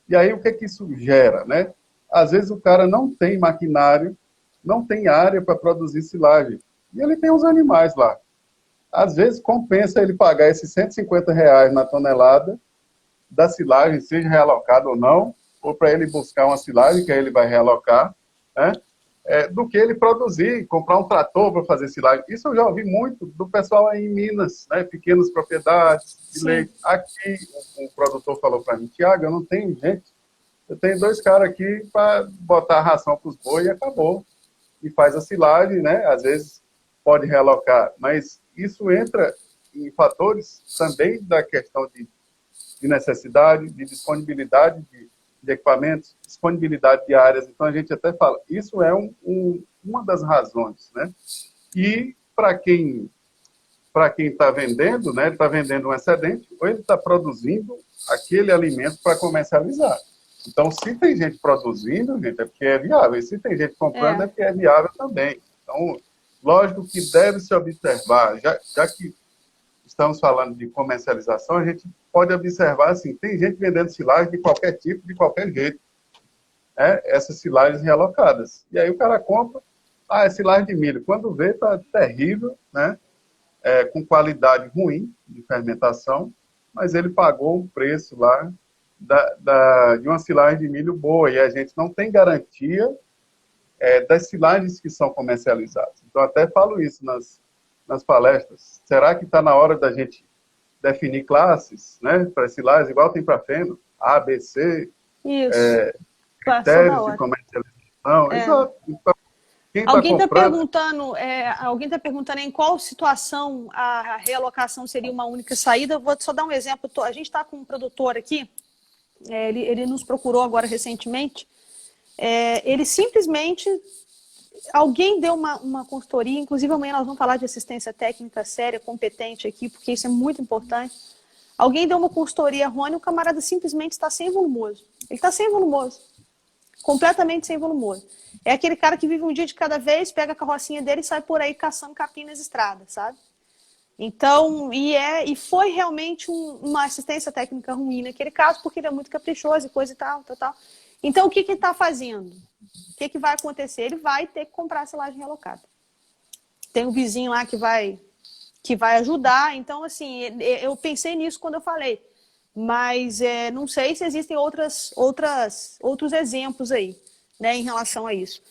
E aí, o que que isso gera, né? Às vezes, o cara não tem maquinário, não tem área para produzir silagem. E ele tem os animais lá. Às vezes, compensa ele pagar esses 150 reais na tonelada da silagem, seja realocado ou não, ou para ele buscar uma silagem que aí ele vai realocar, né? Do que ele produzir, comprar um trator para fazer silagem. Isso eu já ouvi muito do pessoal aí em Minas, né? Pequenas propriedades de leite. Aqui, um produtor falou para mim, Tiago, eu não tenho gente, eu tenho 2 caras aqui para botar a ração para os bois e acabou. E faz a silagem, né? Às vezes pode realocar, mas isso entra em fatores também da questão de necessidade, de disponibilidade de equipamentos, disponibilidade de áreas. Então, a gente até fala, isso é uma das razões, né? E para quem está vendendo, né? Ele está vendendo um excedente, ou ele está produzindo aquele alimento para comercializar. Então, se tem gente produzindo, gente, é porque é viável. E se tem gente comprando, é porque é viável também. Então, lógico que deve se observar, já que estamos falando de comercialização, a gente pode observar assim, tem gente vendendo silagem de qualquer tipo, de qualquer jeito. Essas silagens realocadas. E aí o cara compra, é silagem de milho. Quando vê, está terrível, né? Com qualidade ruim de fermentação, mas ele pagou um preço lá de uma silagem de milho boa, e a gente não tem garantia das silagens que são comercializadas. Então, até falo isso nas nas palestras, será que está na hora da gente definir classes, né, para silagem, igual tem para feno, A, B, C, Isso. Passou da critérios de hora. comercialização, exato. Então, quem está Alguém está comprando... perguntando em qual situação a realocação seria uma única saída. Eu vou só dar um exemplo. A gente está com um produtor aqui, ele nos procurou agora recentemente. Ele simplesmente, alguém deu uma consultoria, inclusive amanhã nós vamos falar de assistência técnica séria, competente aqui, porque isso é muito importante. Alguém deu uma consultoria errônea e o camarada simplesmente está sem volumoso. Ele está sem volumoso. Completamente sem volumoso. É aquele cara que vive um dia de cada vez, pega a carrocinha dele e sai por aí caçando capim nas estradas, sabe? Então, e foi realmente uma assistência técnica ruim naquele caso, porque ele é muito caprichoso e coisa e tal. Então, o que ele está fazendo? O que vai acontecer? Ele vai ter que comprar a silagem realocada. Tem um vizinho lá que vai ajudar. Então, assim, eu pensei nisso quando eu falei. Mas não sei se existem outros exemplos aí, né, em relação a isso.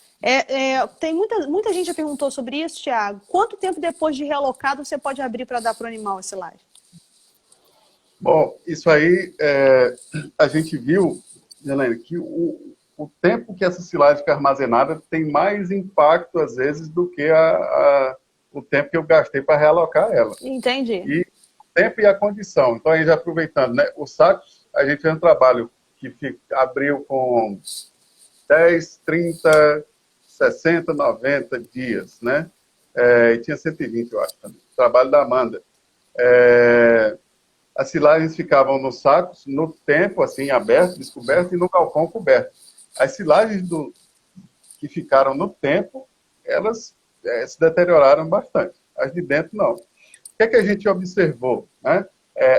Tem muita gente já perguntou sobre isso, Thiago. Quanto tempo depois de realocado você pode abrir para dar para o animal a silagem? Bom, isso aí a gente viu, Helena, que o tempo que essa silagem fica armazenada tem mais impacto, às vezes, do que o tempo que eu gastei para realocar ela. Entendi. E o tempo e a condição. Então, aí já aproveitando, né? Os sacos, a gente fez um trabalho que abriu com 10, 30, 60, 90 dias, né? E tinha 120, eu acho, também. Trabalho da Amanda. As silagens ficavam nos sacos, no tempo, assim, aberto, descoberto, e no galpão coberto. As silagens que ficaram no tempo, elas se deterioraram bastante. As de dentro, não. O que a gente observou? Né?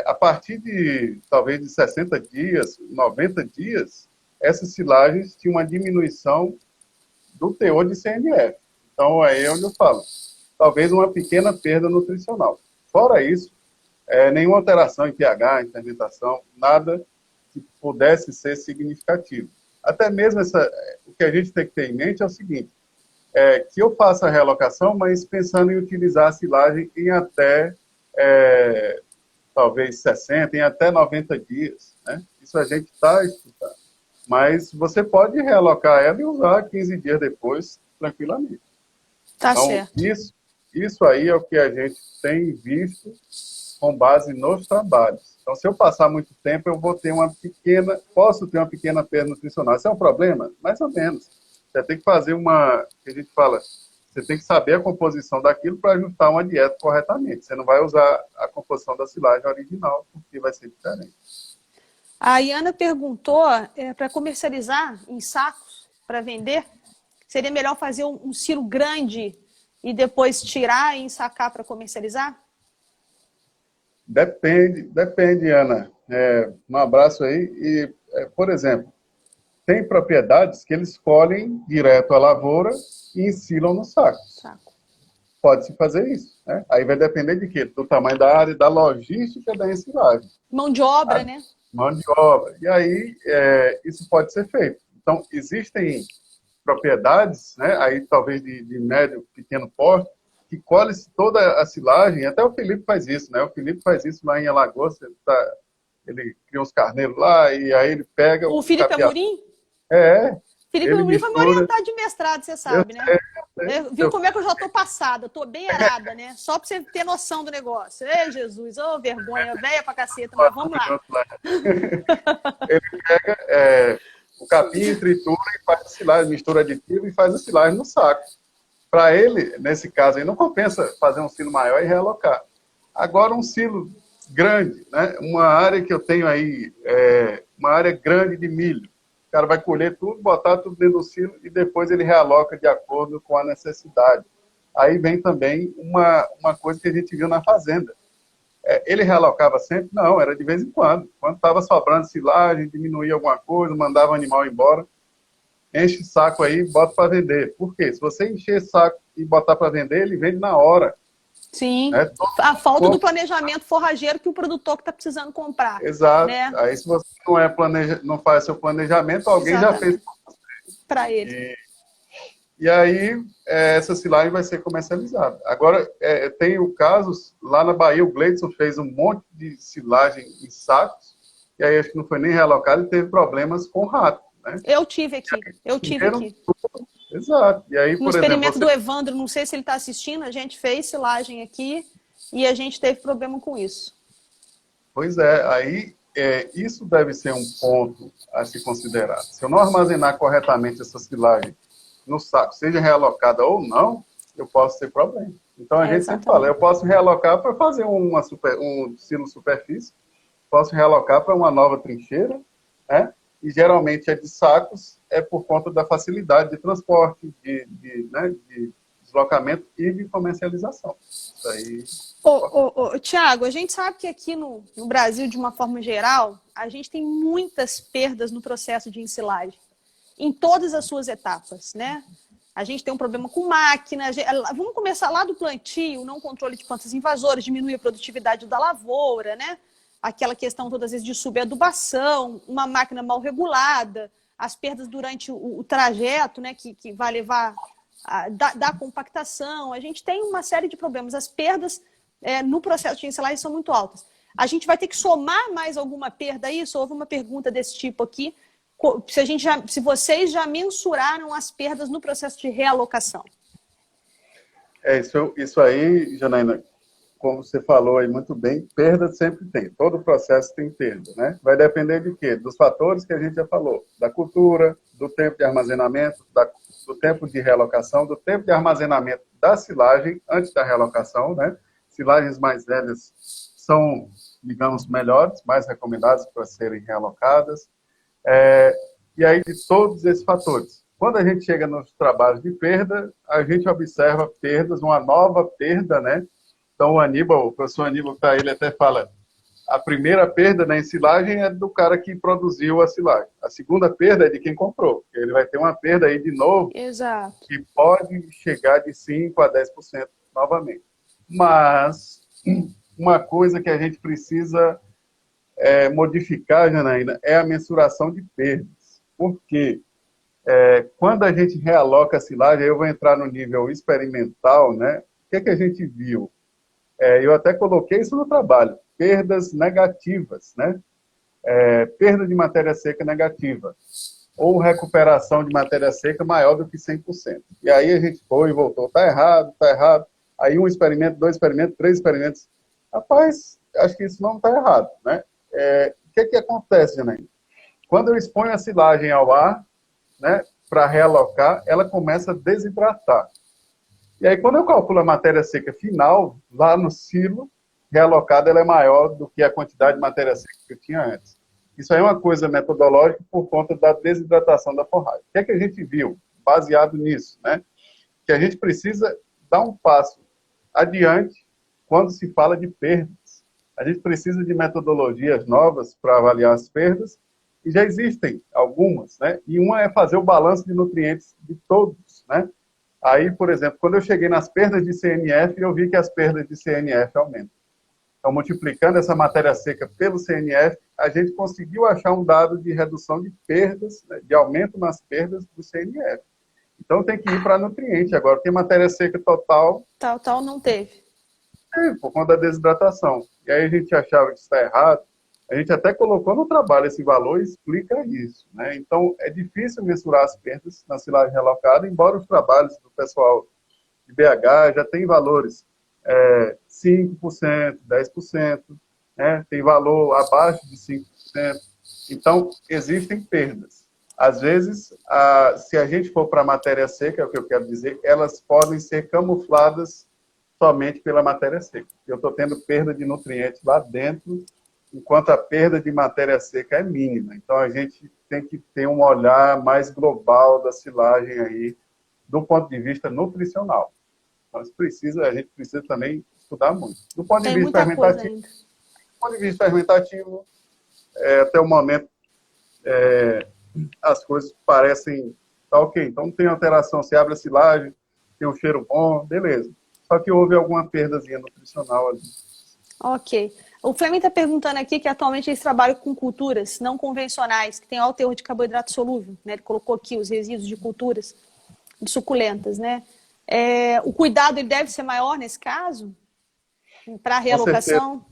A partir de, talvez, de 60 dias, 90 dias, essas silagens tinham uma diminuição do teor de CNF. Então, aí é onde eu falo. Talvez uma pequena perda nutricional. Fora isso, nenhuma alteração em pH, em fermentação, nada que pudesse ser significativo. Até mesmo o que a gente tem que ter em mente é o seguinte, que eu faça a realocação, mas pensando em utilizar a silagem em até, talvez, 60, em até 90 dias. Né? Isso a gente está estudando. Mas você pode realocar ela e usar 15 dias depois, tranquilamente. Tá então, certo. Isso aí é o que a gente tem visto com base nos trabalhos. Então, se eu passar muito tempo, eu vou ter posso ter uma pequena perda nutricional. Isso é um problema? Mais ou menos. Você tem que fazer que a gente fala, você tem que saber a composição daquilo para ajustar uma dieta corretamente. Você não vai usar a composição da silagem original, porque vai ser diferente. A Iana perguntou, para comercializar em sacos, para vender, seria melhor fazer um silo grande e depois tirar e ensacar para comercializar? Depende, Ana. Um abraço aí. E, por exemplo, tem propriedades que eles colhem direto a lavoura e ensilam no saco. Pode-se fazer isso. Né? Aí vai depender de quê? Do tamanho da área, da logística da ensilagem. Mão de obra, né? Mão de obra. E aí, isso pode ser feito. Então, existem propriedades, né? Aí talvez de médio, pequeno porte, que colhe-se toda a silagem. Até o Felipe faz isso, né? O Felipe faz isso lá em Alagoas. Ele cria uns carneiros lá e aí ele pega... O Felipe Amorim? Felipe Amorim foi meu orientado de mestrado, você sabe, né? Viu como é que eu já tô passada? Eu tô bem errada, né? Só pra você ter noção do negócio. Ei, Jesus, vergonha, velha pra caceta, mas vamos lá. Ele pega o capim, tritura e faz a silagem, mistura aditivo e faz a silagem no saco. Para ele, nesse caso aí, não compensa fazer um silo maior e realocar. Agora, um silo grande, né? Uma área que eu tenho aí, uma área grande de milho. O cara vai colher tudo, botar tudo dentro do silo e depois ele realoca de acordo com a necessidade. Aí vem também uma coisa que a gente viu na fazenda. Ele realocava sempre? Não, era de vez em quando. Quando estava sobrando silagem, diminuía alguma coisa, mandava o animal embora, enche saco aí e bota para vender. Por quê? Se você encher saco e botar para vender, ele vende na hora. Sim, a falta do planejamento forrageiro que o produtor que está precisando comprar. Exato. Né? Aí se você não faz seu planejamento, alguém já fez para ele. E aí, essa silagem vai ser comercializada. Agora, tem o caso, lá na Bahia, o Gleidson fez um monte de silagem em sacos, e aí acho que não foi nem realocado e teve problemas com rato, né? Eu tive aqui. Exato. E aí, No por exemplo, experimento do Evandro, não sei se ele está assistindo, a gente fez silagem aqui e a gente teve problema com isso. Pois é, aí isso deve ser um ponto a se considerar. Se eu não armazenar corretamente essa silagem no saco, seja realocada ou não, eu posso ter problema. Então a gente sempre fala, eu posso realocar para fazer um silo superfície, posso realocar para uma nova trincheira, né? E geralmente de sacos, por conta da facilidade de transporte, de deslocamento e de comercialização. Isso aí... Tiago, a gente sabe que aqui no Brasil, de uma forma geral, a gente tem muitas perdas no processo de ensilagem, em todas as suas etapas, né? A gente tem um problema com máquina. Vamos começar lá do plantio, não controle de plantas invasoras, diminui a produtividade da lavoura, né? Aquela questão todas as vezes de subadubação, uma máquina mal regulada, as perdas durante o trajeto, né? Que vai levar da compactação. A gente tem uma série de problemas. As perdas no processo de ensilagem são muito altas. A gente vai ter que somar mais alguma perda a isso? Houve uma pergunta desse tipo aqui. Se vocês já mensuraram as perdas no processo de realocação. Isso aí, Janaína, como você falou aí muito bem, perda sempre tem. Todo processo tem perda, né? Vai depender de quê? Dos fatores que a gente já falou. Da cultura, do tempo de armazenamento, do tempo de realocação, do tempo de armazenamento da silagem antes da realocação, né? Silagens mais velhas são, digamos, melhores, mais recomendadas para serem realocadas. E aí, de todos esses fatores. Quando a gente chega nos trabalhos de perda, a gente observa perdas, uma nova perda, né? Então, o professor Aníbal, ele até fala, a primeira perda na ensilagem é do cara que produziu a silagem. A segunda perda é de quem comprou. Ele vai ter uma perda aí de novo, exato, que pode chegar de 5% a 10% novamente. Mas, uma coisa que a gente precisa modificar, Janaína, é a mensuração de perdas. Por quê? Quando a gente realoca a silagem, aí eu vou entrar no nível experimental, né? O que a gente viu? Eu até coloquei isso no trabalho. Perdas negativas, né? Perda de matéria seca negativa. Ou recuperação de matéria seca maior do que 100%. E aí a gente foi e voltou. Tá errado, tá errado. Aí 1 experimento, 2 experimentos, 3 experimentos. Rapaz, acho que isso não está errado, né? O que acontece, Janaína? Quando eu exponho a silagem ao ar, né, para realocar, ela começa a desidratar. E aí, quando eu calculo a matéria seca final, lá no silo, realocada, ela é maior do que a quantidade de matéria seca que eu tinha antes. Isso aí é uma coisa metodológica por conta da desidratação da forragem. O que a gente viu, baseado nisso, né? Que a gente precisa dar um passo adiante quando se fala de perdas. A gente precisa de metodologias novas para avaliar as perdas, e já existem algumas, né? E uma é fazer o balanço de nutrientes de todos, né? Aí, por exemplo, quando eu cheguei nas perdas de CNF, eu vi que as perdas de CNF aumentam. Então, multiplicando essa matéria seca pelo CNF, a gente conseguiu achar um dado de redução de perdas, né, de aumento nas perdas do CNF. Então, tem que ir para nutriente agora. Tem matéria seca total. Total não teve. Por conta da desidratação. E aí a gente achava que está errado. A gente até colocou no trabalho esse valor e explica isso, né? Então, é difícil mensurar as perdas na silagem realocada, embora os trabalhos do pessoal de BH já tem valores 5%, 10%, né? Tem valor abaixo de 5%. Então, existem perdas. Às vezes, se a gente for para a matéria seca, é o que eu quero dizer, elas podem ser camufladas somente pela matéria seca. Eu estou tendo perda de nutrientes lá dentro, enquanto a perda de matéria seca é mínima. Então, a gente tem que ter um olhar mais global da silagem aí, do ponto de vista nutricional. Mas a gente precisa também estudar muito. Do ponto de vista fermentativo, até o momento, as coisas parecem tá ok. Então, não tem alteração. Se abre a silagem, tem um cheiro bom, beleza. Só que houve alguma perdazinha nutricional ali. Ok. O Flamengo está perguntando aqui que atualmente eles trabalham com culturas não convencionais, que tem alto teor de carboidrato solúvel, né? Ele colocou aqui os resíduos de culturas. de suculentas, né? O cuidado ele deve ser maior nesse caso? Para realocação?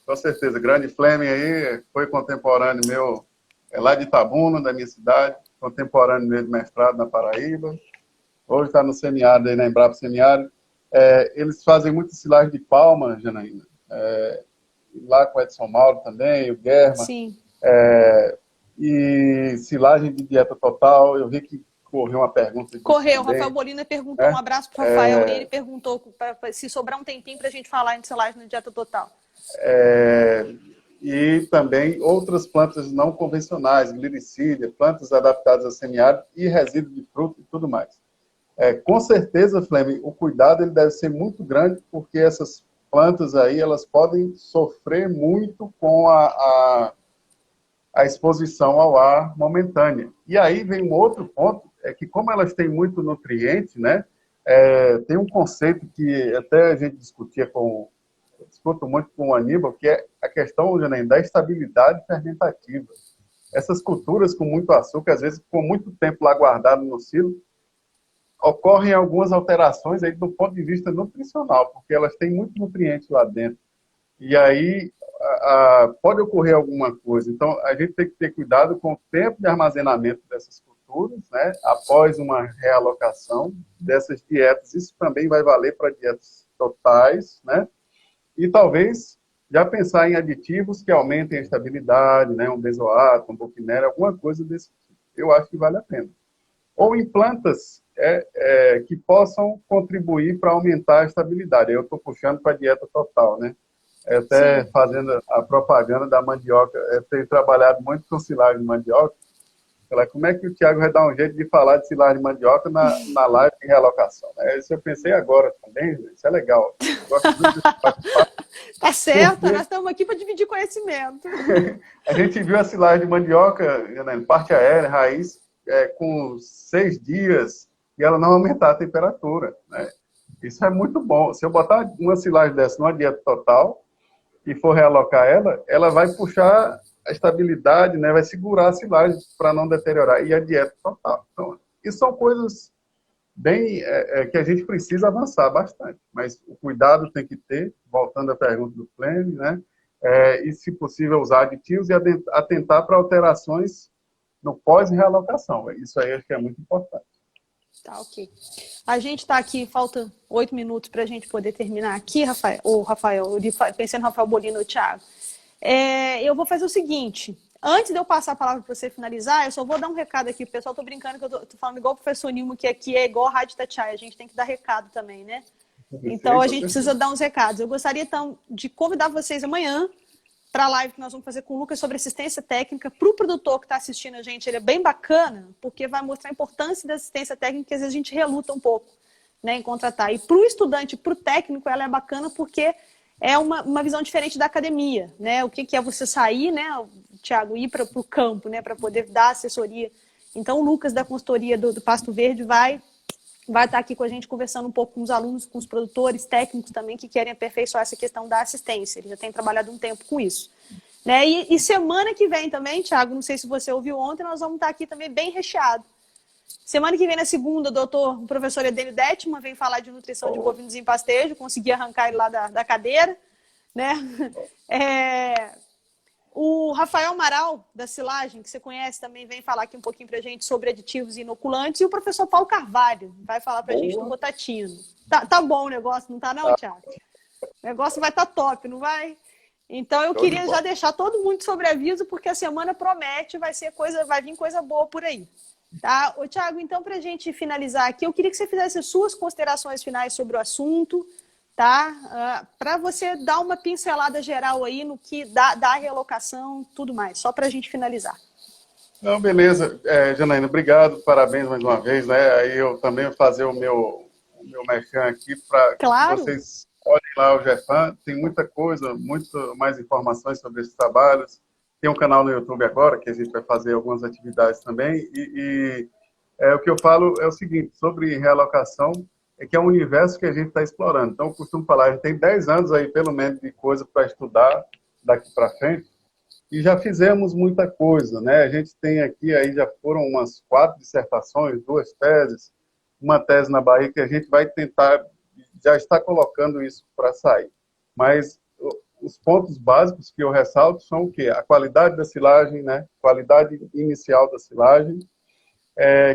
Com certeza. Grande Fleming aí foi contemporâneo meu, lá de Itabuna, da minha cidade, contemporâneo meu de mestrado na Paraíba. Hoje está no semiárido, aí na Embrapa Semiárido. Eles fazem muito silagem de palma, Janaína. Lá com o Edson Mauro também, o Guerma. Sim. E silagem de dieta total. Eu vi que correu uma pergunta. Correu, o Rafael Bolina perguntou, um abraço para o Rafael, e ele perguntou se sobrar um tempinho para a gente falar em silagem de dieta total. E também outras plantas não convencionais, glicídia, plantas adaptadas a semiárido e resíduo de fruta e tudo mais. Com certeza, Fleming, o cuidado ele deve ser muito grande, porque essas plantas aí, elas podem sofrer muito com a exposição ao ar momentânea. E aí vem um outro ponto, que como elas têm muito nutriente, né, tem um conceito que até a gente discuto muito com o Aníbal, que é a questão, Janaína, da estabilidade fermentativa. Essas culturas com muito açúcar, às vezes com muito tempo lá guardado no silo, ocorrem algumas alterações aí do ponto de vista nutricional, porque elas têm muito nutriente lá dentro. E aí pode ocorrer alguma coisa. Então, a gente tem que ter cuidado com o tempo de armazenamento dessas culturas, né, após uma realocação dessas dietas. Isso também vai valer para dietas totais, né? E talvez já pensar em aditivos que aumentem a estabilidade, né, um benzoato, um boquinera, alguma coisa desse tipo. Eu acho que vale a pena. Ou em plantas que possam contribuir para aumentar a estabilidade. Eu estou puxando para a dieta total, né? Até Sim. Fazendo a propaganda da mandioca. Eu tenho trabalhado muito com silagem de mandioca. Como é que o Thiago vai dar um jeito de falar de silagem de mandioca na live de realocação? Isso eu pensei agora também, isso é legal. Gosto muito desse Tá certo, nós estamos aqui para dividir conhecimento. A gente viu a silagem de mandioca, parte aérea, raiz, com 6 dias, e ela não aumentar a temperatura, né? Isso é muito bom. Se eu botar uma silagem dessa numa dieta total e for realocar ela vai puxar a estabilidade, né? Vai segurar a silagem para não deteriorar, e a dieta total. Então, isso são coisas bem que a gente precisa avançar bastante, mas o cuidado tem que ter, voltando à pergunta do Fleming, né? E, se possível, usar aditivos e atentar para alterações no pós-realocação. Isso aí acho que é muito importante. Tá, ok. A gente está aqui, falta 8 minutos para a gente poder terminar aqui, Rafael. Pensando no Rafael Bolina ou Thiago. Eu vou fazer o seguinte. Antes de eu passar a palavra para você finalizar, eu só vou dar um recado aqui. O pessoal, tô brincando que eu tô falando igual o professor Nilmo, que aqui é igual a Rádio Itatiaia. A gente tem que dar recado também, né? Então, a gente precisa dar uns recados. Eu gostaria, então, de convidar vocês amanhã para a live que nós vamos fazer com o Lucas sobre assistência técnica. Para o produtor que está assistindo a gente, ele é bem bacana, porque vai mostrar a importância da assistência técnica, que às vezes a gente reluta um pouco, né, em contratar. E para o estudante, para o técnico, ela é bacana porque é uma visão diferente da academia, né? O que é você sair, né, Thiago, ir para o campo, né, para poder dar assessoria. Então, o Lucas da consultoria do Pasto Verde vai estar aqui com a gente conversando um pouco com os alunos, com os produtores, técnicos também, que querem aperfeiçoar essa questão da assistência. Ele já tem trabalhado um tempo com isso. Né? E semana que vem também, Thiago, não sei se você ouviu ontem, nós vamos estar aqui também bem recheado. Semana que vem, na segunda, o professor Edênio Detman vem falar de nutrição de bovinos em pastejo, consegui arrancar ele lá da cadeira. Né? O Rafael Amaral, da Silagem, que você conhece, também vem falar aqui um pouquinho para a gente sobre aditivos e inoculantes. E o professor Paulo Carvalho vai falar para a gente do rotatino. Tá bom o negócio, não tá não, Thiago? O negócio vai estar top, não vai? Então, eu queria já deixar todo mundo sobre aviso, porque a semana promete, vai vir coisa boa por aí. Tá? Ô, Thiago, então, para a gente finalizar aqui, eu queria que você fizesse as suas considerações finais sobre o assunto, tá? Para você dar uma pincelada geral aí no que da realocação, tudo mais, só para a gente finalizar. Não, beleza. Janaína, obrigado, parabéns mais uma vez, né? Aí eu também vou fazer o meu merchan aqui para claro. Que vocês olhem lá o GEFAM, tem muita coisa, muito mais informações sobre esses trabalhos. Tem um canal no YouTube agora, que a gente vai fazer algumas atividades também, o que eu falo é o seguinte, sobre realocação, que é um universo que a gente está explorando. Então, eu costumo falar, a gente tem 10 anos aí, pelo menos, de coisa para estudar daqui para frente, e já fizemos muita coisa, né? A gente tem aqui, aí já foram umas 4 dissertações, 2 teses, uma tese na Bahia que a gente vai tentar, já está colocando isso para sair. Mas os pontos básicos que eu ressalto são o quê? A qualidade da silagem, né? Qualidade inicial da silagem,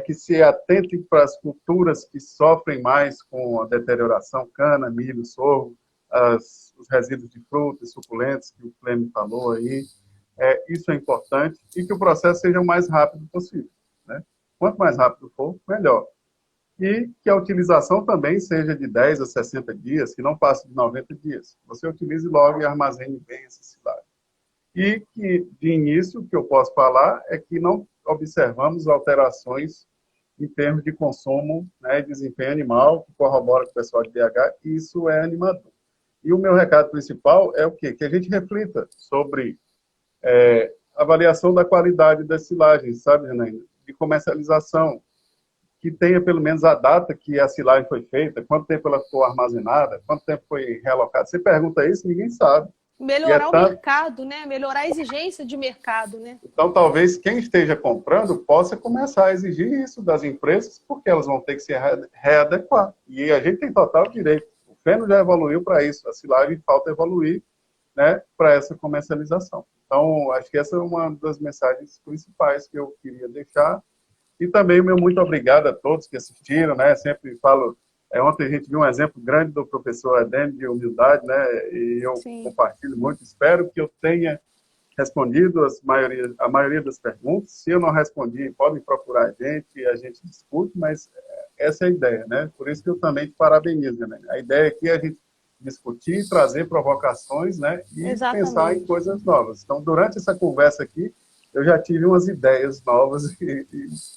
que se atentem para as culturas que sofrem mais com a deterioração, cana, milho, sorgo, os resíduos de frutas, suculentos, que o Clênio falou aí. Isso é importante, e que o processo seja o mais rápido possível, né? Quanto mais rápido for, melhor. E que a utilização também seja de 10 a 60 dias, que não passe de 90 dias. Você utilize logo e armazene bem essa silagem. E que, de início, o que eu posso falar é que não observamos alterações em termos de consumo, né, e desempenho animal, que corrobora com o pessoal de BH, e isso é animador. E o meu recado principal é o quê? Que a gente reflita sobre avaliação da qualidade das silagens, sabe, Janaína? De comercialização, que tenha pelo menos a data que a silagem foi feita, quanto tempo ela ficou armazenada, quanto tempo foi realocada. Você pergunta isso, ninguém sabe. Melhorar o mercado, né? Melhorar a exigência de mercado, né? Então, talvez quem esteja comprando possa começar a exigir isso das empresas, porque elas vão ter que se readequar. E a gente tem total direito. O feno já evoluiu para isso, a silagem falta evoluir, né, para essa comercialização. Então, acho que essa é uma das mensagens principais que eu queria deixar. E também o meu muito obrigado a todos que assistiram, né? Sempre falo, ontem a gente viu um exemplo grande do professor Adem de humildade, né? E eu compartilho muito. Espero que eu tenha respondido a maioria das perguntas. Se eu não respondi, podem procurar a gente discute, mas essa é a ideia, né? Por isso que eu também te parabenizo, né? A ideia aqui é a gente discutir, trazer provocações, né? E pensar em coisas novas. Então, durante essa conversa aqui, eu já tive umas ideias novas e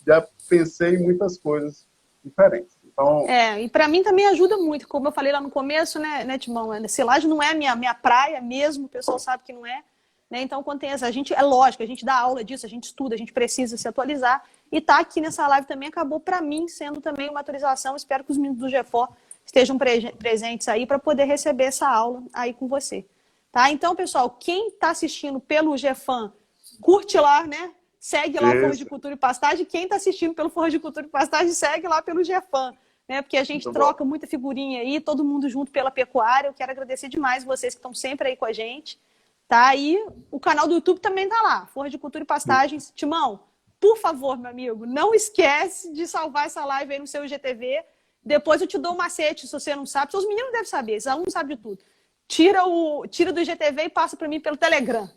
já pensei em muitas coisas diferentes. Então, e para mim também ajuda muito, como eu falei lá no começo, né, Timão? A silagem não é minha praia mesmo, o pessoal sabe que não é. Né? Então, quando tem a gente, é lógico, a gente dá aula disso, a gente estuda, a gente precisa se atualizar. E tá aqui nessa live também acabou para mim sendo também uma atualização. Espero que os meninos do GEFOR estejam presentes aí para poder receber essa aula aí com você. Tá? Então, pessoal, quem está assistindo pelo GFAM, curte lá, né? Segue lá o Forra de Cultura e Pastagem. Quem está assistindo pelo Forra de Cultura e Pastagem, segue lá pelo GFAM. Né? Porque a gente troca muita figurinha aí, todo mundo junto pela pecuária. Eu quero agradecer demais vocês que estão sempre aí com a gente. Tá? E o canal do YouTube também tá lá, Forra de Cultura e Pastagens. Timão, por favor, meu amigo, não esquece de salvar essa live aí no seu IGTV. Depois eu te dou um macete, se você não sabe. Os meninos devem saber, os alunos sabem de tudo. Tira do IGTV e passa para mim pelo Telegram.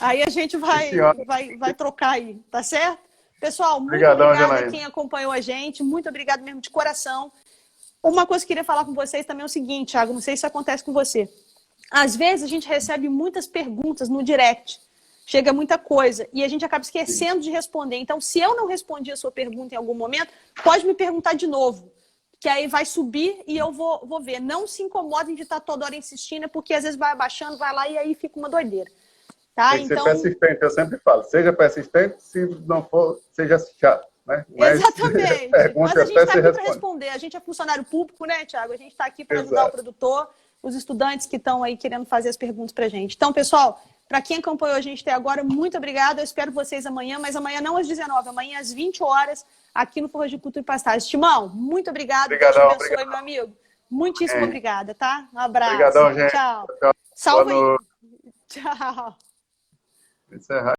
Aí a gente vai trocar aí, tá certo? Pessoal, muito obrigada a quem acompanhou a gente. Muito obrigado mesmo de coração. Uma coisa que eu queria falar com vocês também é o seguinte, Thiago, não sei se isso acontece com você. Às vezes a gente recebe muitas perguntas no direct. Chega muita coisa e a gente acaba esquecendo de responder. Então, se eu não respondi a sua pergunta em algum momento, pode me perguntar de novo. Que aí vai subir e eu vou ver. Não se incomodem de estar toda hora insistindo, porque às vezes vai abaixando, vai lá e aí fica uma doideira. Tá? Tem que ser persistente, eu sempre falo. Seja persistente, se não for, seja chato. Né? Mas, exatamente. Mas a gente está aqui para responder. A gente é funcionário público, né, Thiago? A gente está aqui para ajudar o produtor, os estudantes que estão aí querendo fazer as perguntas para a gente. Então, pessoal, para quem acompanhou a gente até agora, muito obrigada. Eu espero vocês amanhã, mas amanhã não às 19, amanhã às 20 horas, aqui no Forra de Cultura e Pastagem. Timão, muito obrigado. Deus te abençoe, meu amigo. Muitíssimo obrigada, tá? Um abraço. Obrigadão, gente. Tchau. Salve aí. Tchau. Encerrar.